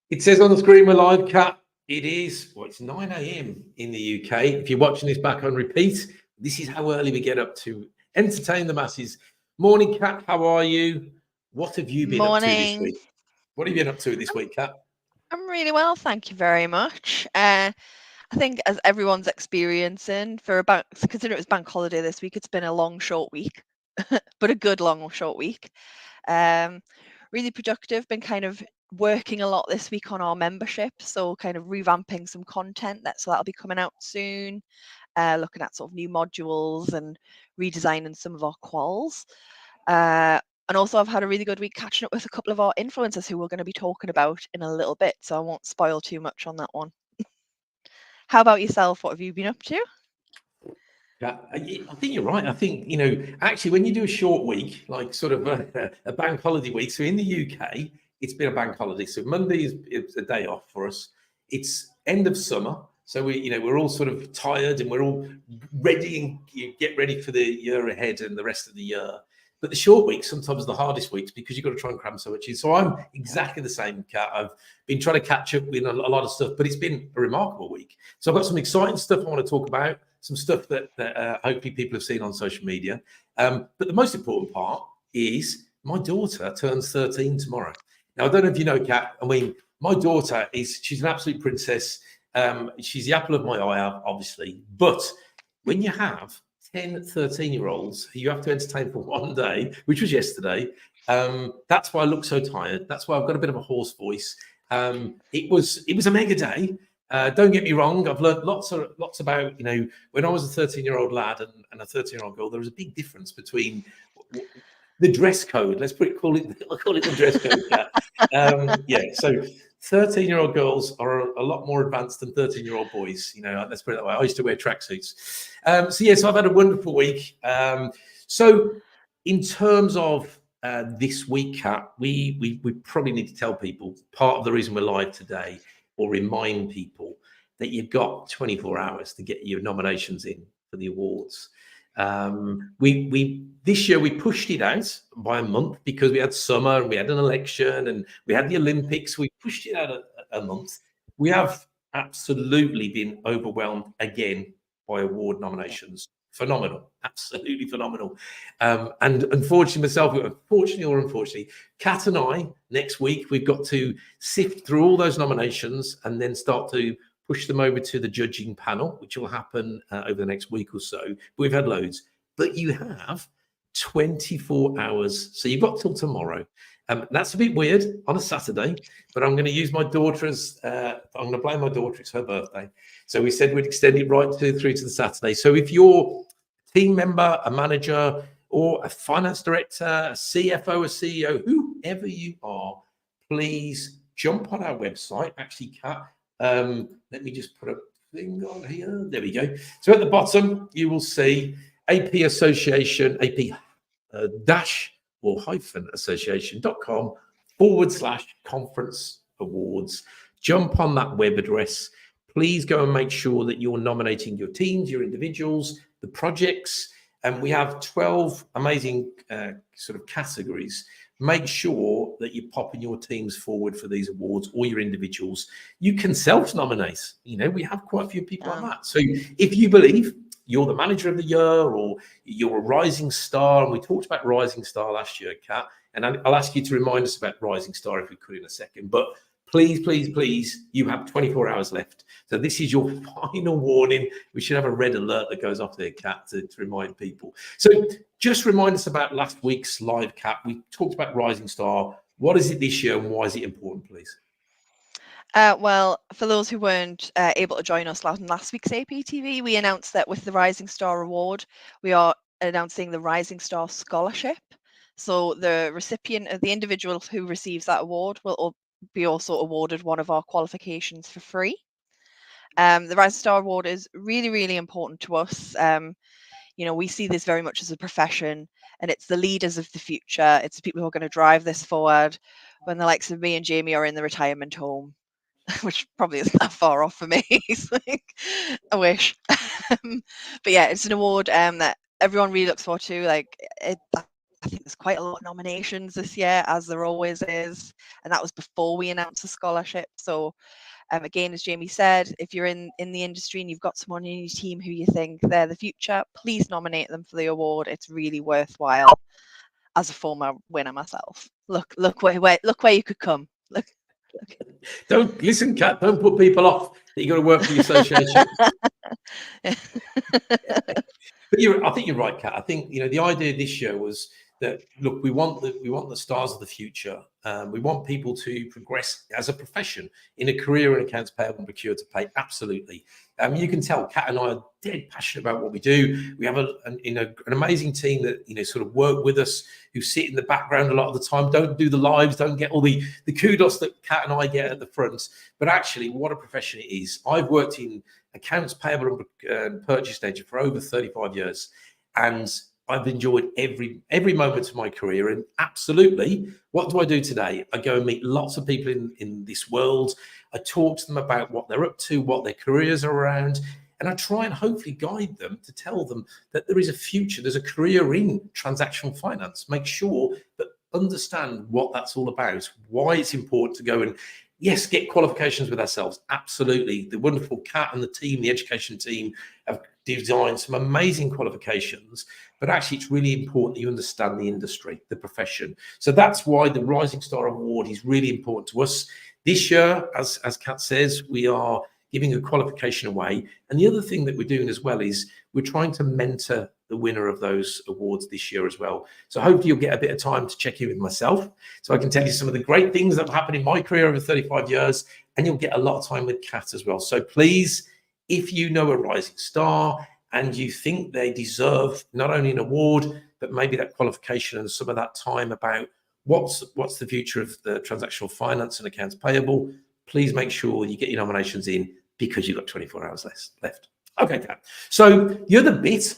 It says on the screen we're live, Kat. It is, well, it's 9 a.m. in the UK. If you're watching this back on repeat, this is how early we get up to entertain the masses. Morning, Kat. How are you? What have you been up to this week? What have you been up to this week, Kat? I'm really well, thank you very much. I think as everyone's experiencing considering it was bank holiday this week, it's been a long, short week, but a good long, short week. Really productive. Been kind of working a lot this week on our membership, so kind of revamping some content so that'll be coming out soon. Looking at sort of new modules and redesigning some of our quals. And also I've had a really good week catching up with a couple of our influencers who we're going to be talking about in a little bit, so I won't spoil too much on that one. How about yourself? What have you been up to? Yeah, I think you're right. I think, actually, when you do a short week, like sort of a bank holiday week, so in the UK, it's been a bank holiday. So Monday is a day off for us. It's end of summer. So we're all sort of tired and we're all ready and get ready for the year ahead and the rest of the year. But the short weeks sometimes are the hardest weeks because you've got to try and cram so much in. So I'm exactly the same, Kat. I've been trying to catch up with a lot of stuff, but it's been a remarkable week. So I've got some exciting stuff I want to talk about, some stuff that hopefully people have seen on social media. But the most important part is my daughter turns 13 tomorrow. Now, I don't know if you know, Kat, I mean, my daughter she's an absolute princess. She's the apple of my eye, obviously. But when you have 10, 13-year-olds who you have to entertain for one day, which was yesterday, that's why I look so tired. That's why I've got a bit of a hoarse voice. It was a mega day. Don't get me wrong. I've learned lots about, when I was a 13-year-old lad and a 13-year-old girl, there was a big difference between the dress code. I'll call it the dress code. So 13-year-old girls are a lot more advanced than 13-year-old boys. Let's put it that way. I used to wear tracksuits. So I've had a wonderful week. So in terms of this week, Kat, we probably need to tell people part of the reason we're live today, or remind people that you've got 24 hours to get your nominations in for the awards. This year we pushed it out by a month because we had summer and we had an election and we had the Olympics. We pushed it out a month. We have absolutely been overwhelmed again by award nominations. Phenomenal, absolutely phenomenal. And unfortunately or unfortunately, Kat and I, next week, we've got to sift through all those nominations and then start to push them over to the judging panel, which will happen over the next week or so. But we've had loads. But you have 24 hours. So you've got till tomorrow. That's a bit weird on a Saturday, but I'm going to use my daughter I'm going to blame my daughter. It's her birthday. So we said we'd extend it right through to the Saturday. So if you're a team member, a manager, or a finance director, a CFO, a CEO, whoever you are, please jump on our website. Actually, Kat, let me just put a thing on here. There we go. So at the bottom, you will see AP Association, AP dash or hyphen association.com/conference awards. Jump on that web address. Please go and make sure that you're nominating your teams, your individuals, the projects. And we have 12 amazing sort of categories. Make sure that you're popping your teams forward for these awards or your individuals. You can self-nominate. We have quite a few people on that. So if you believe you're the manager of the year or you're a rising star, and we talked about rising star last year, Kat, and I'll ask you to remind us about rising star if we could in a second. But please, you have 24 hours left. So this is your final warning. We should have a red alert that goes off there, Kat, to remind people. So just remind us about last week's live, Kat. We talked about rising star. What is it this year and why is it important, please? Well, for those who weren't able to join us last week's APTV, we announced that with the Rising Star Award, we are announcing the Rising Star Scholarship. So the recipient of the individual who receives that award will be also awarded one of our qualifications for free. The Rising Star Award is really, really important to us. We see this very much as a profession, and it's the leaders of the future. It's the people who are going to drive this forward when the likes of me and Jamie are in the retirement home. Which probably isn't that far off for me. I wish. But yeah, it's an award that everyone really looks forward to. That's I think there's quite a lot of nominations this year, as there always is, and that was before we announced the scholarship. So again, as Jamie said, if you're in the industry and you've got someone in your team who you think they're the future, please nominate them for the award. It's really worthwhile. As a former winner myself, look where you could come. Look. Don't listen, Kat. Don't put people off that you got to work for the association. But I think you're right, Kat. I think the idea this year was that, look, we want the stars of the future. We want people to progress as a profession in a career in accounts payable and procure to pay. Absolutely. You can tell Kat and I are dead passionate about what we do. We have an amazing team that sort of work with us, who sit in the background a lot of the time, don't do the lives, don't get all the kudos that Kat and I get at the front. But actually, what a profession it is. I've worked in accounts payable and purchase ledger for over 35 years, and I've enjoyed every moment of my career. And absolutely, what do I do today? I go and meet lots of people in this world. I talk to them about what they're up to, what their careers are around, and I try and hopefully guide them to tell them that there is a future, there's a career in transactional finance. Make sure that understand what that's all about, why it's important to go and, yes, get qualifications with ourselves. Absolutely. The wonderful Kat and the team, the education team, have designed some amazing qualifications, but actually it's really important that you understand the industry, the profession. So that's why the Rising Star Award is really important to us. This year, as Kat says, we are giving a qualification away. And the other thing that we're doing as well is we're trying to mentor the winner of those awards this year as well. So hopefully you'll get a bit of time to check in with myself, so I can tell you some of the great things that have happened in my career over 35 years, and you'll get a lot of time with Kat as well. So please, if you know a rising star and you think they deserve not only an award, but maybe that qualification and some of that time about what's the future of the transactional finance and accounts payable, please make sure you get your nominations in, because you've got 24 hours left. Okay, Kat. So the other bit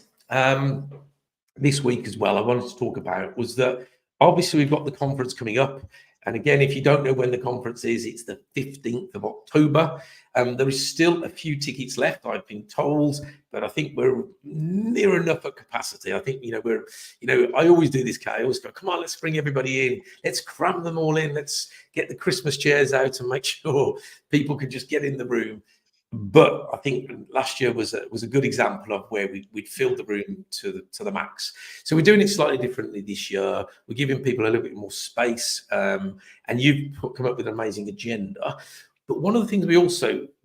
this week as well I wanted to talk about was that obviously we've got the conference coming up. And again, if you don't know when the conference is, it's the 15th of October. There is still a few tickets left, I've been told, but I think we're near enough at capacity. I think, I always do this, Kay. I always go, come on, let's bring everybody in. Let's cram them all in. Let's get the Christmas chairs out and make sure people can just get in the room. But I think last year was a good example of where we'd filled the room to the max. So we're doing it slightly differently this year. We're giving people a little bit more space, and you've come up with an amazing agenda. But one of the things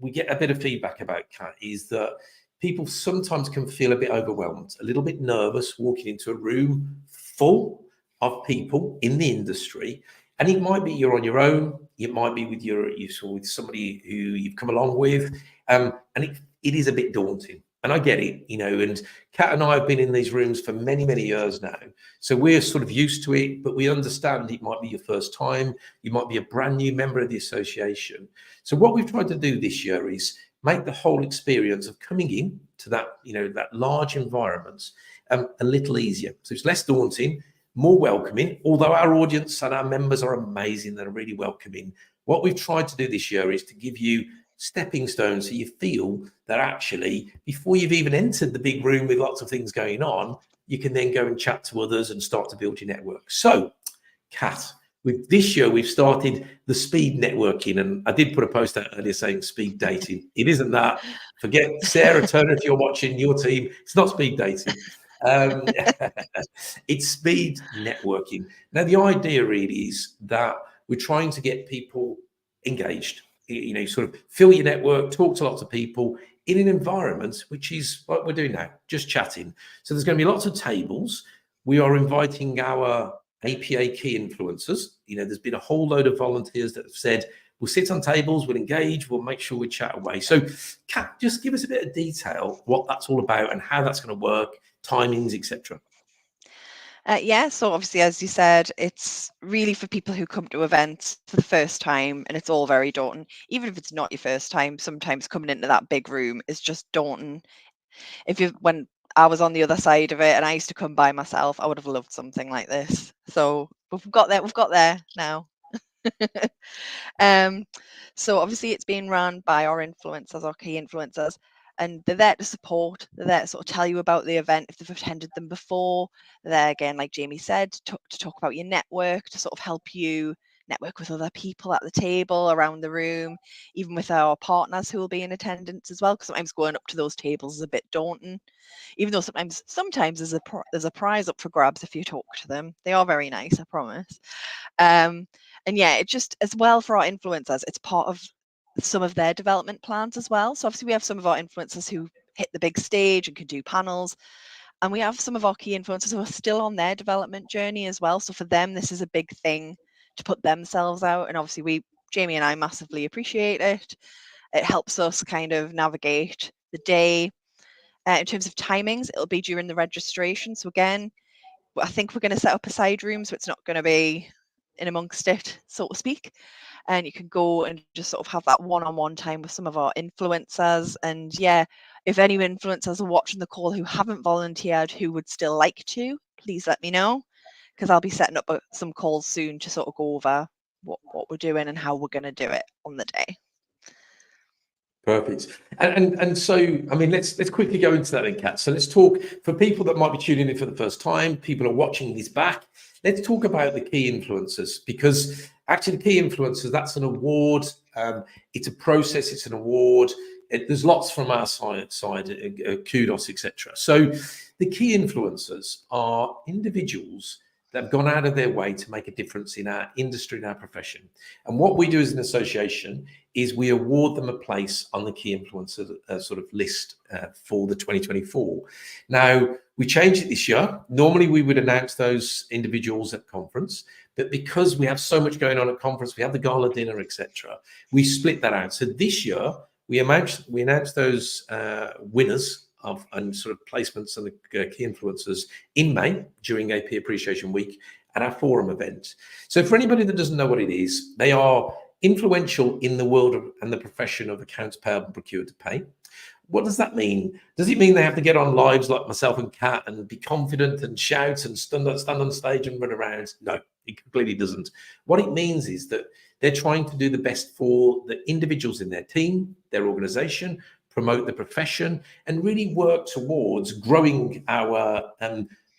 we get a bit of feedback about, Kat, is that people sometimes can feel a bit overwhelmed, a little bit nervous walking into a room full of people in the industry. And it might be you're on your own. It might be with somebody who you've come along with, and it is a bit daunting. And I get it, and Kat and I have been in these rooms for many, many years now. So we're sort of used to it, but we understand it might be your first time. You might be a brand new member of the association. So what we've tried to do this year is make the whole experience of coming in to that, that large environment a little easier. So it's less daunting, more welcoming, although our audience and our members are amazing. They're really welcoming. What we've tried to do this year is to give you stepping stones, so you feel that actually, before you've even entered the big room with lots of things going on, you can then go and chat to others and start to build your network. So, Kat, with this year, we've started the speed networking, and I did put a post out earlier saying speed dating. It isn't that. Forget Sarah Turner, if you're watching your team, it's not speed dating. It's speed networking. Now, the idea really is that we're trying to get people engaged, sort of fill your network, talk to lots of people in an environment which is what we're doing now, just chatting. So there's going to be lots of tables. We are inviting our APA key influencers. There's been a whole load of volunteers that have said, we'll sit on tables, we'll engage, we'll make sure we chat away. So, Kat, just give us a bit of detail what that's all about and how that's going to work, timings, etc. Yeah, so obviously, as you said, it's really for people who come to events for the first time, and it's all very daunting. Even if it's not your first time, sometimes coming into that big room is just daunting. When I was on the other side of it and I used to come by myself, I would have loved something like this. So we've got there now. So obviously it's being run by our influencers, our key influencers. and they're there to support. They're there to sort of tell you about the event if they've attended them before. They're there again, like Jamie said, to talk about your network, to sort of help you network with other people at the table, around the room, even with our partners who will be in attendance as well, because sometimes going up to those tables is a bit daunting, even though sometimes there's a prize up for grabs if you talk to them. They are very nice, I promise. And yeah, it just, as well, for our influencers, it's part of some of their development plans as well. So obviously we have some of our influencers who hit the big stage and can do panels, and we have some of our key influencers who are still on their development journey as well. So for them, this is a big thing to put themselves out, and obviously Jamie and I massively appreciate it. It helps us kind of navigate the day. In terms of timings, it'll be during the registration. So again, I think we're going to set up a side room, so it's not going to be in amongst it, so to speak. And you can go and just sort of have that one-on-one time with some of our influencers. And yeah, if any influencers are watching the call who haven't volunteered, who would still like to, please let me know, because I'll be setting up some calls soon to sort of go over what we're doing and how we're going to do it on the day. Perfect. And so, I mean, let's quickly go into that then, Kat. So let's talk, for people that might be tuning in for the first time, people are watching this back, let's talk about the key influencers, because actually the key influencers, that's an award. It's a process, it's an award. There's lots from our side, kudos, etc. So the key influencers are individuals that have gone out of their way to make a difference in our industry and our profession. And what we do as an association is we award them a place on the key influencer sort of list for the 2024. Now, we changed it this year. Normally, we would announce those individuals at conference, but because we have so much going on at conference, we have the gala dinner, etc., we split that out. So this year, we announced those winners and sort of placements and the key influencers in May during AP Appreciation Week at our forum event. So for anybody that doesn't know what it is, they are influential in the world and the profession of accounts payable and procure to pay. What does that mean? Does it mean they have to get on lives like myself and Kat and be confident and shout and stand on stage and run around? No, it completely doesn't. What it means is that they're trying to do the best for the individuals in their team, their organization, promote the profession, and really work towards growing our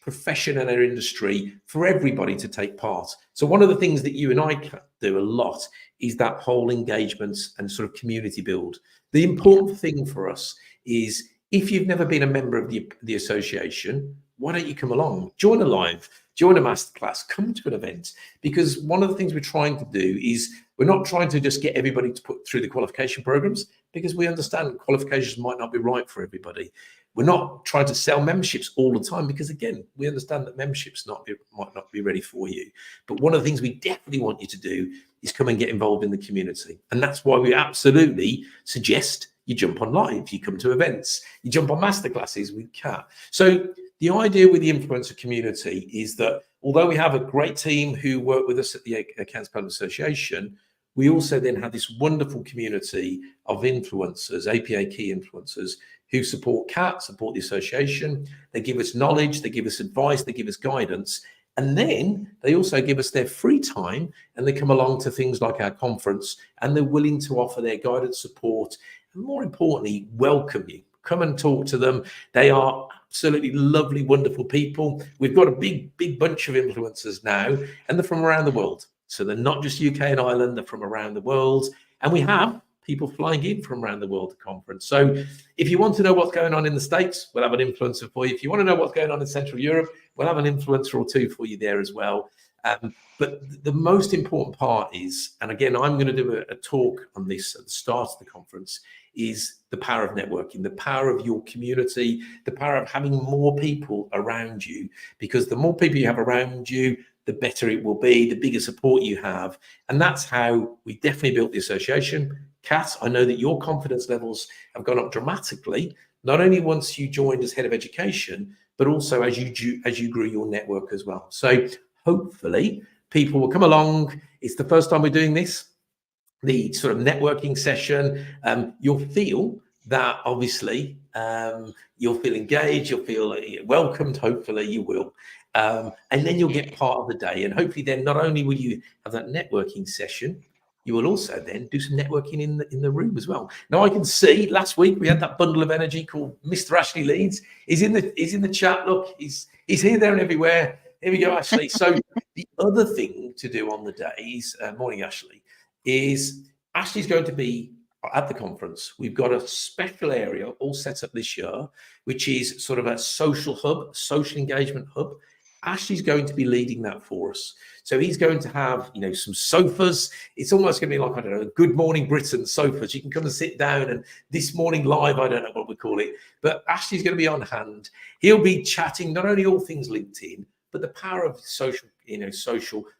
profession and our industry for everybody to take part. So one of the things that you and I do a lot is that whole engagement and sort of community build. The important thing for us is, if you've never been a member of the association, why don't you come along, join a live, join a masterclass, come to an event? Because one of the things we're trying to do is, we're not trying to just get everybody to put through the qualification programs, because we understand qualifications might not be right for everybody. We're not trying to sell memberships all the time, because again, we understand that memberships might not be ready for you. But one of the things we definitely want you to do is come and get involved in the community. And that's why we absolutely suggest you jump on live, you come to events, you jump on masterclasses with Kat. So the idea with the influencer community is that although we have a great team who work with us at the Accounts Payable Association, we also then have this wonderful community of influencers, APA key influencers, who support Kat, support the association. They give us knowledge, they give us advice, they give us guidance. And then they also give us their free time, and they come along to things like our conference, and they're willing to offer their guidance, support, and more importantly, welcome you. Come and talk to them. They are absolutely lovely, wonderful people. We've got a big bunch of influencers now, and they're from around the world. So they're not just UK and Ireland, they're from around the world. And we have people flying in from around the world to conference. So if you want to know what's going on in the States, we'll have an influencer for you. If you want to know what's going on in Central Europe, we'll have an influencer or two for you there as well. But the most important part is, and again, I'm going to do a talk on this at the start of the conference, is the power of networking, the power of your community, the power of having more people around you, because the more people you have around you, the better it will be, the bigger support you have. And that's how we definitely built the association. Kat, I know that your confidence levels have gone up dramatically, not only once you joined as head of education, but also as you grew your network as well. So hopefully people will come along. It's the first time we're doing this, the sort of networking session. You'll feel that, obviously, you'll feel engaged, you'll feel welcomed, hopefully you will. And then you'll get part of the day. And hopefully then not only will you have that networking session, you will also then do some networking in the room as well. Now I can see last week we had that bundle of energy called Mr. Ashley Leeds. He's in the chat. Look, he's here, there, and everywhere. Here we go, Ashley. So the other thing to do on the days, morning, Ashley, is Ashley's going to be at the conference. We've got a special area all set up this year, which is sort of a social hub, social engagement hub. Ashley's going to be leading that for us. So he's going to have, some sofas. It's almost going to be like, I don't know, Good Morning Britain sofas. You can come and sit down, and This Morning Live, I don't know what we call it, but Ashley's going to be on hand. He'll be chatting not only all things LinkedIn, but the power of social,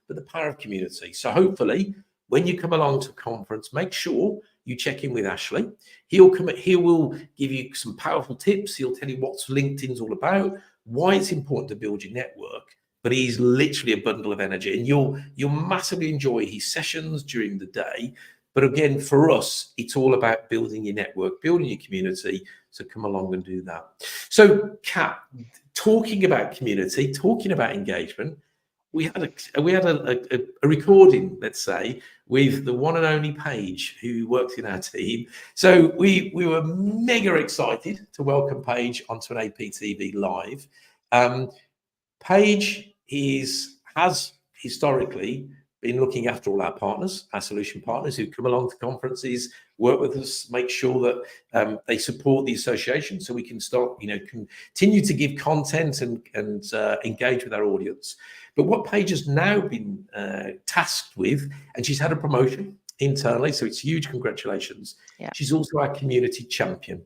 but the power of community. So hopefully when you come along to a conference, make sure you check in with Ashley. He will give you some powerful tips. He'll tell you what LinkedIn's all about, why it's important to build your network. But he's literally a bundle of energy, and you'll massively enjoy his sessions during the day. But again, for us, it's all about building your network, building your community. So come along and do that. So, Kat, talking about community, talking about engagement, we had a recording, let's say, with the one and only Paige, who works in our team. So we were mega excited to welcome Paige onto an APTV live. Paige has historically been looking after all our partners, our solution partners who come along to conferences, work with us, make sure that they support the association so we can start, continue to give content and engage with our audience. But what Paige has now been tasked with, and she's had a promotion internally, so it's huge congratulations. Yeah. She's also our community champion.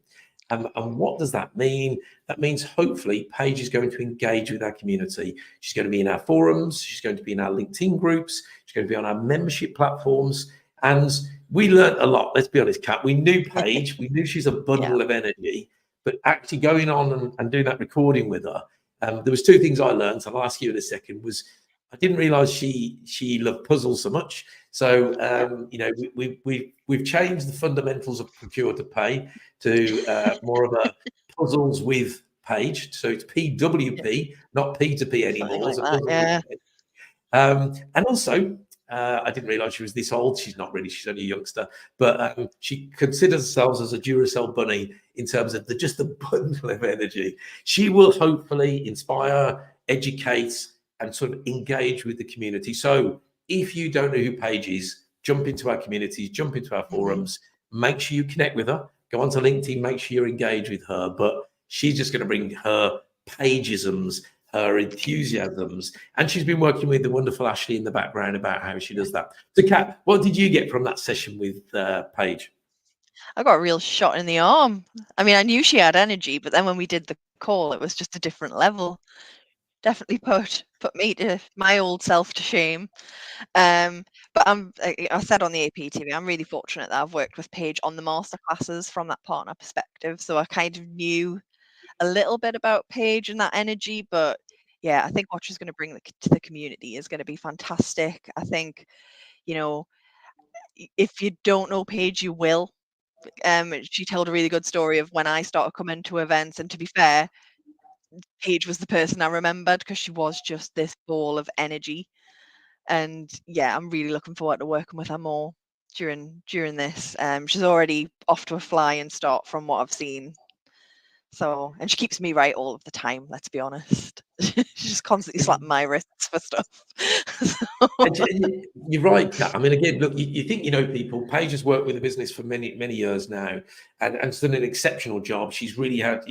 And what does that mean? That means hopefully Paige is going to engage with our community. She's going to be in our forums. She's going to be in our LinkedIn groups. She's going to be on our membership platforms. And we learned a lot. Let's be honest, Kat. We knew Paige. We knew she's a bundle of energy. But actually going on and doing that recording with her, there was two things I learned. I'll ask you in a second. Was I didn't realize she loved puzzles so much. So we've changed the fundamentals of procure to pay to more of a puzzles with Paige. So it's PWP, not P2P anymore. And also, I didn't realize she was this old. She's not really. She's only a youngster, but she considers herself as a Duracell bunny in terms of just the bundle of energy. She will hopefully inspire, educate, and sort of engage with the community. So if you don't know who Paige is, jump into our communities, jump into our forums, make sure you connect with her, go onto LinkedIn, make sure you're engaged with her. But she's just going to bring her Paigeisms, her enthusiasms, and she's been working with the wonderful Ashley in the background about how she does that. So, Kat, what did you get from that session with Paige? I got a real shot in the arm. I mean, I knew she had energy, but then when we did the call, it was just a different level. Definitely put my old self to shame. But I said on the APTV, I'm really fortunate that I've worked with Paige on the masterclasses from that partner perspective. So I kind of knew a little bit about Paige and that energy, but yeah, I think what she's going to bring to the community is going to be fantastic. I think, if you don't know Paige, you will. She told a really good story of when I started coming to events, and to be fair, Paige was the person I remembered because she was just this ball of energy. And yeah, I'm really looking forward to working with her more during this. She's already off to a flying start from what I've seen. So, and she keeps me right all of the time, let's be honest. She's just constantly slapping my wrists for stuff. You're right, Kat. I mean, again, look, you think you know people. Paige has worked with the business for many years now, and has done an exceptional job. She's really had,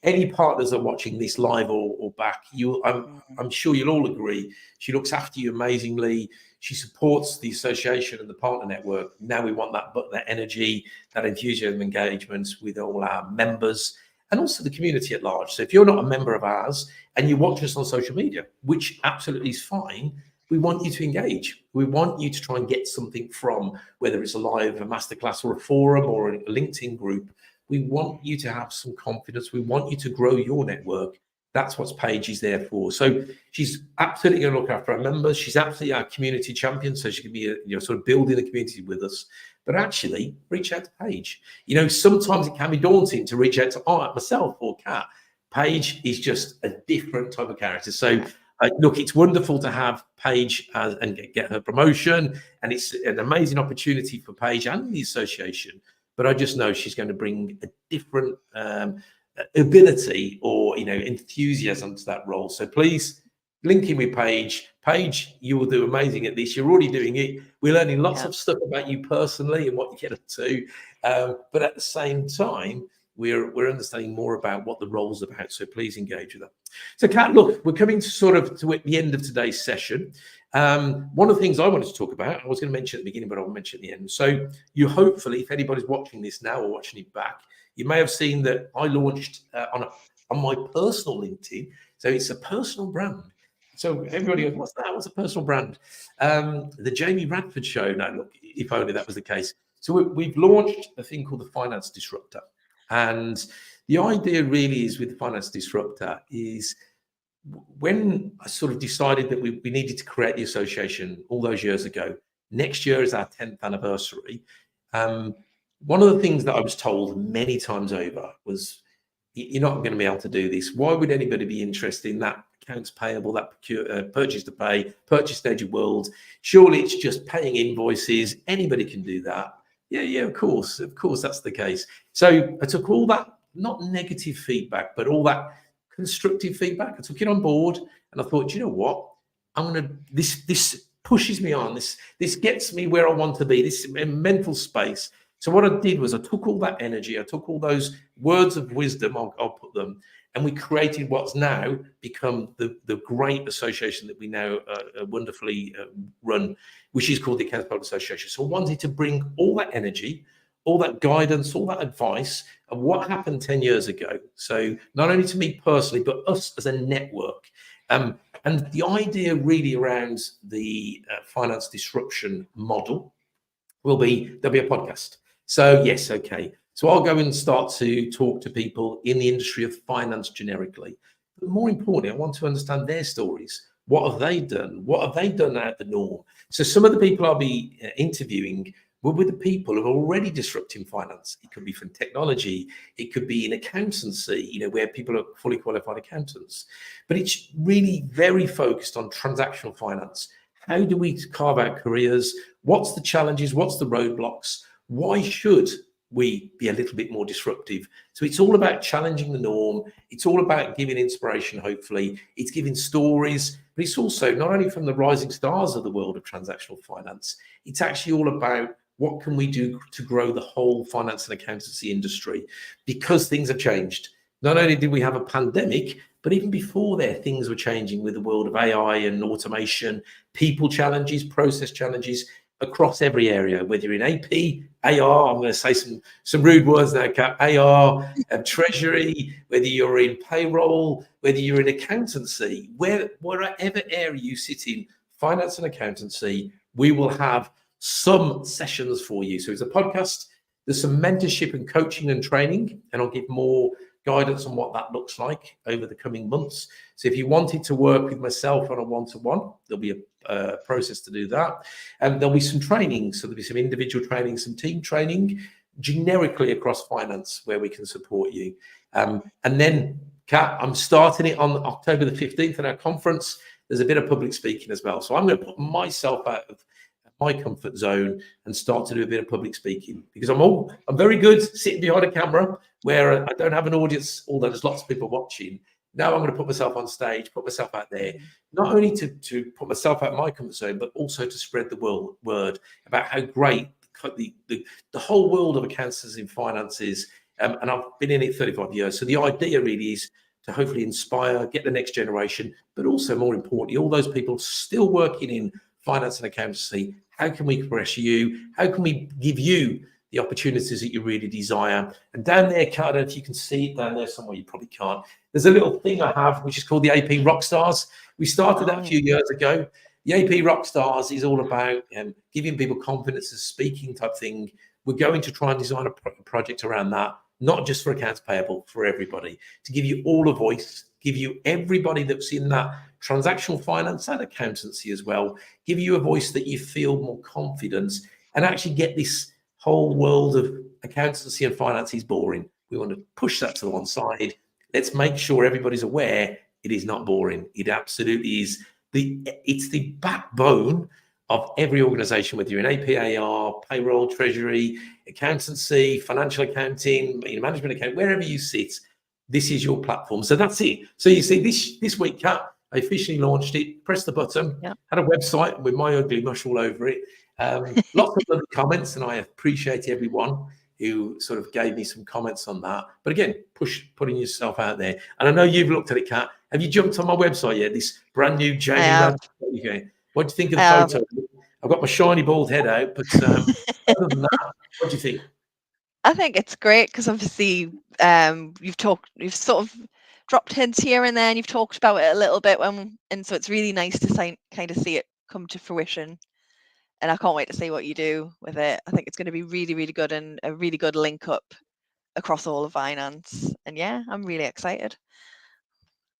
any partners that are watching this live or back, I'm sure you'll all agree, she looks after you amazingly. She supports the association and the partner network. Now we want that energy, that enthusiasm, engagement with all our members, and also the community at large. So if you're not a member of ours and you watch us on social media, which absolutely is fine, we want you to engage. We want you to try and get something from, whether it's a masterclass or a forum or a LinkedIn group. We want you to have some confidence. We want you to grow your network. That's what Paige is there for. So she's absolutely going to look after our members. She's absolutely our community champion. So she can be, sort of building a community with us. But actually, reach out to Paige. Sometimes it can be daunting to reach out to myself or Kat. Paige is just a different type of character. So Look, it's wonderful to have Paige and get her promotion, and it's an amazing opportunity for Paige and the association. But I just know she's going to bring a different ability or enthusiasm to that role. So please link in with Paige. Paige, you will do amazing at this. You're already doing it. We're learning lots of stuff about you personally and what you get up to. But at the same time, we're understanding more about what the role's about. So please engage with that. So Kat, look, we're coming to the end of today's session. One of the things I wanted to talk about, I was going to mention at the beginning, but I'll mention at the end. So you hopefully, if anybody's watching this now or watching it back, you may have seen that I launched on my personal LinkedIn. So it's a personal brand. So everybody goes, what's that? What's a personal brand? The Jamie Radford Show. Now, look, if only that was the case. So we've launched a thing called the Finance Disruptor. And the idea really is with the Finance Disruptor is when I sort of decided that we needed to create the association all those years ago, next year is our 10th anniversary. One of the things that I was told many times over was, you're not going to be able to do this. Why would anybody be interested in that accounts payable, that purchase to pay, purchase to edge world? Surely it's just paying invoices. Anybody can do that. Yeah, of course, that's the case. So I took all that, not negative feedback, but all that constructive feedback. I took it on board, and I thought, you know what? This pushes me on. This gets me where I want to be. This mental space. So what I did was I took all that energy, I took all those words of wisdom, I'll put them, and we created what's now become the great association that we now wonderfully run, which is called the Accounts Payable Association. So I wanted to bring all that energy, all that guidance, all that advice of what happened 10 years ago. So not only to me personally, but us as a network. And the idea really around the finance disruption model there'll be a podcast. So yes, okay. So I'll go and start to talk to people in the industry of finance generically. But more importantly, I want to understand their stories. What have they done? What have they done out the norm? So some of the people I'll be interviewing were with the people who are already disrupting finance. It could be from technology. It could be in accountancy, where people are fully qualified accountants. But it's really very focused on transactional finance. How do we carve out careers? What's the challenges? What's the roadblocks? Why should we be a little bit more disruptive? So it's all about challenging the norm. It's all about giving inspiration, hopefully. It's giving stories, but it's also not only from the rising stars of the world of transactional finance, it's actually all about what can we do to grow the whole finance and accountancy industry, because things have changed. Not only did we have a pandemic, but even before there, things were changing with the world of AI and automation, people challenges, process challenges across every area, whether you're in AP, AR, I'm going to say some rude words now, Kat, AR, treasury, whether you're in payroll, whether you're in accountancy, wherever area you sit in, finance and accountancy, we will have some sessions for you. So it's a podcast. There's some mentorship and coaching and training, and I'll give more guidance on what that looks like over the coming months. So if you wanted to work with myself on a one-to-one, there'll be a process to do that. And there'll be some training. So there'll be some individual training, some team training, generically across finance, where we can support you. And then, Kat, I'm starting it on October the 15th at our conference. There's a bit of public speaking as well. So I'm going to put myself out of my comfort zone and start to do a bit of public speaking, because I'm very good sitting behind a camera where I don't have an audience, although there's lots of people watching. Now I'm going to put myself on stage, put myself out there, not only to put myself out of my comfort zone, but also to spread the word about how great the whole world of accountancy and finances. And I've been in it 35 years. So the idea really is to hopefully inspire, get the next generation, but also more importantly, all those people still working in finance and accountancy. How can we progress you? How can we give you the opportunities that you really desire? And down there, Kat, I don't know if you can see it down there somewhere, you probably can't. There's a little thing I have, which is called the AP Rockstars. We started that a few years ago. The AP Rockstars is all about giving people confidence as speaking type thing. We're going to try and design a project around that, not just for accounts payable, for everybody, to give you all a voice, give you everybody that's in that transactional finance and accountancy as well, give you a voice that you feel more confidence, and actually get this whole world of accountancy and finance is boring. We want to push that to the one side. Let's make sure everybody's aware It is not boring. It absolutely is. It's the backbone of every organization, whether you're in APAR, payroll, treasury, accountancy, financial accounting, management account, wherever you sit, this is your platform. So that's it. So you see this week, Kat, I officially launched it, pressed the button, had a website with my ugly mush all over it. Lots of lovely comments, and I appreciate everyone who sort of gave me some comments on that. But again, putting yourself out there. And I know you've looked at it, Kat. Have you jumped on my website yet? This brand new Jamie Rand. What do you think of the photo? I've got my shiny bald head out, but other than that, what do you think? I think it's great because obviously you've sort of dropped hints here and there, and you've talked about it a little bit and so it's really nice to kind of see it come to fruition. And I can't wait to see what you do with it. I think it's going to be really, really good and a really good link up across all of finance. And yeah, I'm really excited.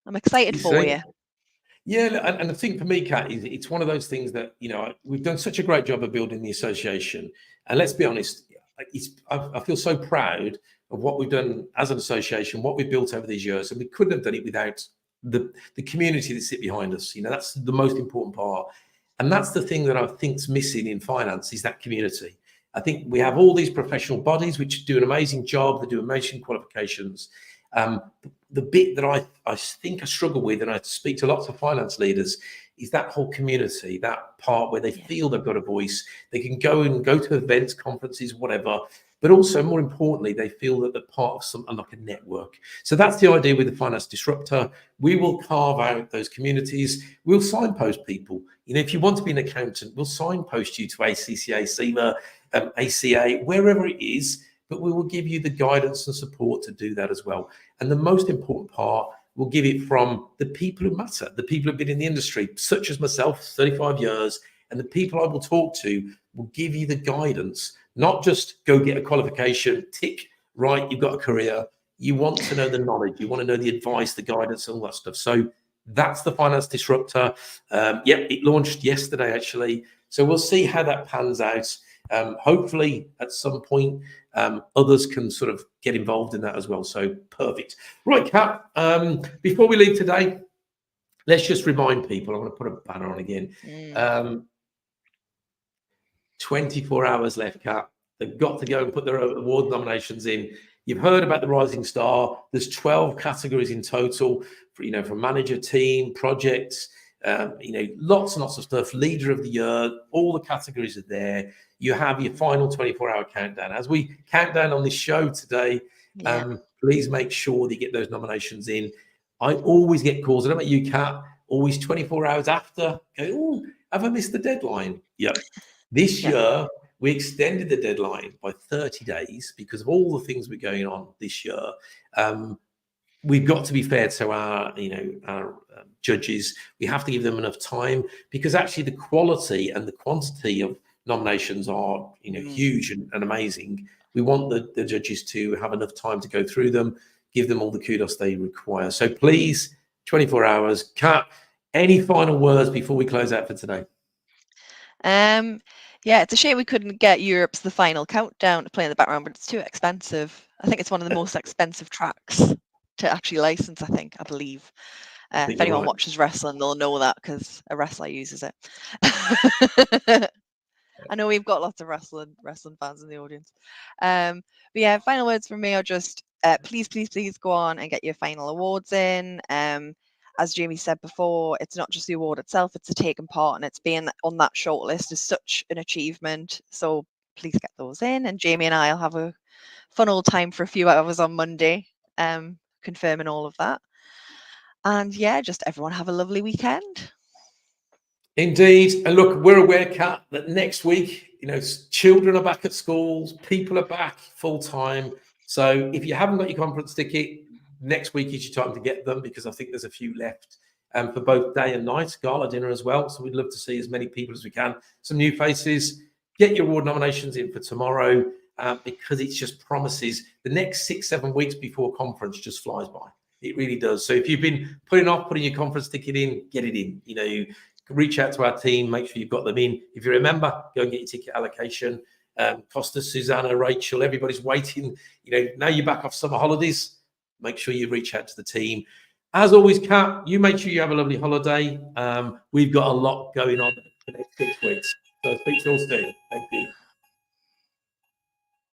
I'm excited for you. Yeah, and I think for me, Kat, it's one of those things that, we've done such a great job of building the association. And let's be honest, I feel so proud of what we've done as an association, what we've built over these years. And we couldn't have done it without the community that sit behind us. That's the most important part. And that's the thing that I think's missing in finance, is that community. I think we have all these professional bodies which do an amazing job. They do amazing qualifications. The bit that I think I struggle with, and I speak to lots of finance leaders, is that whole community, that part where they feel they've got a voice. They can go to events, conferences, whatever. But also, more importantly, they feel that they're part of something like a network. So that's the idea with the Finance Disruptor. We will carve out those communities. We'll signpost people. If you want to be an accountant, we'll signpost you to ACCA, CIMA, ACA, wherever it is. But we will give you the guidance and support to do that as well. And the most important part, we'll give it from the people who matter, the people who've been in the industry, such as myself, 35 years, and the people I will talk to will give you the guidance, not just go get a qualification, tick, right, you've got a career. You want to know the knowledge, you want to know the advice, the guidance, all that stuff. So that's the Finance Disruptor. It launched yesterday, actually. So we'll see how that pans out. Hopefully, at some point, others can sort of get involved in that as well. So perfect. Right, Kat, before we leave today, let's just remind people, I'm going to put a banner on again. 24 hours left, Kat. They've got to go and put their award nominations in. You've heard about the Rising Star. There's 12 categories in total, for manager, team, projects, lots and lots of stuff. Leader of the year, all the categories are there. You have your final 24-hour countdown. As we count down on this show today, please make sure that you get those nominations in. I always get calls. I don't know about you, Kat, always 24 hours after. Oh, have I missed the deadline? Yep. This year, we extended the deadline by 30 days because of all the things we're going on this year. We've got to be fair to our judges. We have to give them enough time, because actually the quality and the quantity of nominations are, huge and amazing. We want the judges to have enough time to go through them, give them all the kudos they require. So please, 24 hours. Kat, any final words before we close out for today? It's a shame we couldn't get Europe's The Final Countdown to play in the background, but it's too expensive. I think it's one of the most expensive tracks to actually license, I believe. If anyone watches wrestling, they'll know that because a wrestler uses it. I know we've got lots of wrestling fans in the audience. But yeah, final words from me are just please go on and get your final awards in. As Jamie said before, it's not just the award itself, it's a taking part, and it's being on that shortlist is such an achievement. So please get those in, and Jamie and I will have a fun old time for a few hours on Monday, confirming all of that. And yeah, just everyone have a lovely weekend. Indeed. And look, we're aware, Kat, that next week, children are back at schools, people are back full time. So if you haven't got your conference ticket, next week is your time to get them, because I think there's a few left for both day and night, gala dinner as well. So we'd love to see as many people as we can. Some new faces. Get your award nominations in for tomorrow, because it just promises the next 6-7 weeks before conference just flies by. It really does. So if you've been putting your conference ticket in, get it in. Reach out to our team, make sure you've got them in. If you remember, go and get your ticket allocation. Costa, Susanna, Rachel, everybody's waiting. Now you're back off summer holidays. Make sure you reach out to the team. As always, Kat, you make sure you have a lovely holiday. We've got a lot going on for the next 6 weeks. So speak to you all soon. Thank you.